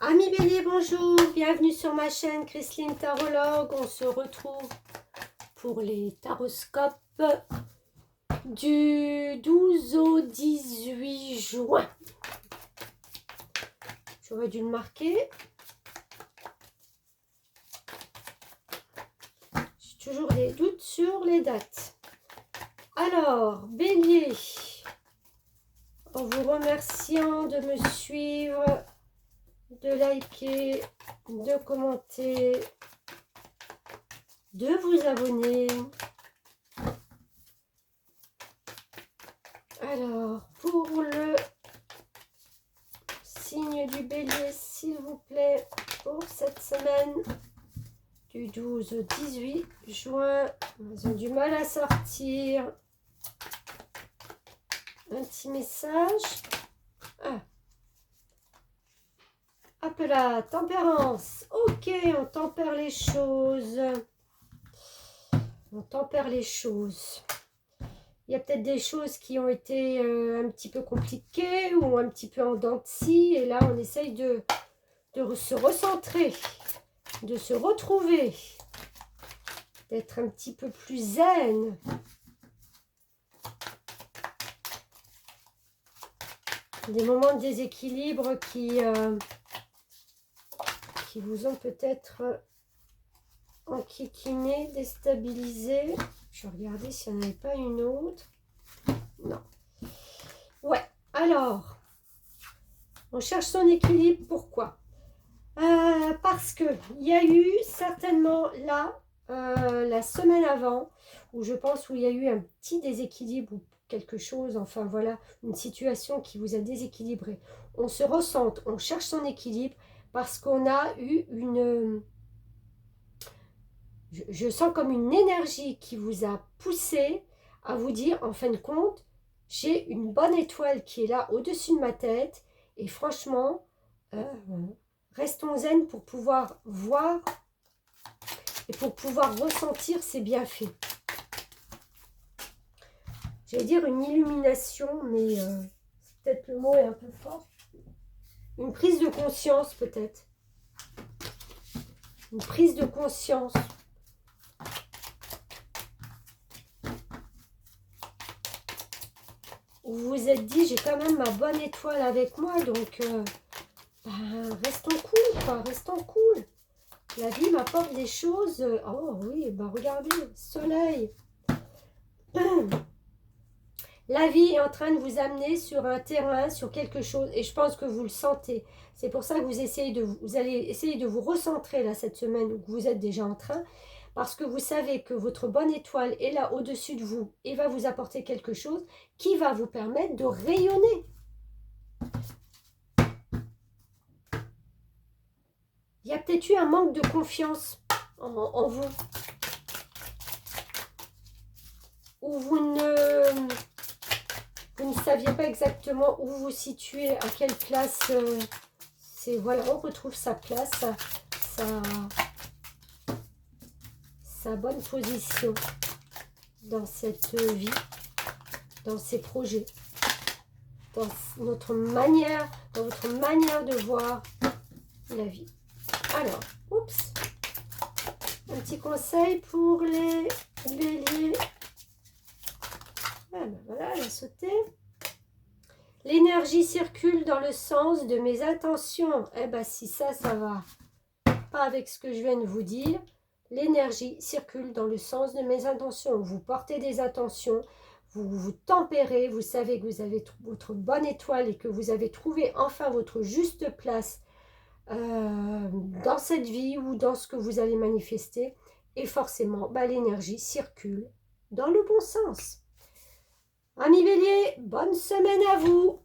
Amis Bélier, bonjour, bienvenue sur ma chaîne Chrisline Tarologue. On se retrouve pour les taroscopes du 12 au 18 juin. J'aurais dû le marquer. J'ai toujours des doutes sur les dates. Alors, Bélier, en vous remerciant de me suivre, de liker, de commenter, de vous abonner. Alors, pour le signe du Bélier, s'il vous plaît, pour cette semaine du 12 au 18 juin, ils ont du mal à sortir. Un petit message. Hop là, tempérance. Ok, on tempère les choses. On tempère les choses. Il y a peut-être des choses qui ont été un petit peu compliquées ou un petit peu en dents de scie. Et là, on essaye de se recentrer, de se retrouver, d'être un petit peu plus zen. Des moments de déséquilibre qui vous ont peut-être enquiquiné, déstabilisé. Je vais regarder s'il n'y en avait pas une autre. Non. Ouais, alors, on cherche son équilibre. Pourquoi? Parce qu'il y a eu certainement là, la semaine avant, où je pense où il y a eu un petit déséquilibre ou quelque chose, enfin voilà, une situation qui vous a déséquilibré. On se recentre, on cherche son équilibre parce qu'on a eu une... Je sens comme une énergie qui vous a poussé à vous dire, en fin de compte, j'ai une bonne étoile qui est là au-dessus de ma tête et franchement, restons zen pour pouvoir voir et pour pouvoir ressentir ses bienfaits. J'allais dire une illumination, mais peut-être le mot est un peu fort. Une prise de conscience peut-être. Une prise de conscience. Vous vous êtes dit, j'ai quand même ma bonne étoile avec moi, donc restons cool, quoi, restons cool. La vie m'apporte des choses. Oh oui, bah regardez, soleil. La vie est en train de vous amener sur un terrain, sur quelque chose, et je pense que vous le sentez. C'est pour ça que vous allez essayer de vous recentrer là cette semaine, où vous êtes déjà en train, parce que vous savez que votre bonne étoile est là au-dessus de vous et va vous apporter quelque chose qui va vous permettre de rayonner. Il y a peut-être eu un manque de confiance en vous, où vous ne saviez pas exactement où vous situez, à quelle place. Voilà, on retrouve sa place, sa bonne position dans cette vie, dans ces projets, dans votre manière de voir la vie. Alors, oups, un petit conseil pour les béliers. Ah ben voilà, elle a sauté. L'énergie circule dans le sens de mes intentions. Eh bien, si ça va pas avec ce que je viens de vous dire, l'énergie circule dans le sens de mes intentions. Vous portez des intentions, vous vous tempérez, vous savez que vous avez votre bonne étoile et que vous avez trouvé enfin votre juste place dans cette vie ou dans ce que vous allez manifester. Et forcément, l'énergie circule dans le bon sens. Amis Bélier, bonne semaine à vous!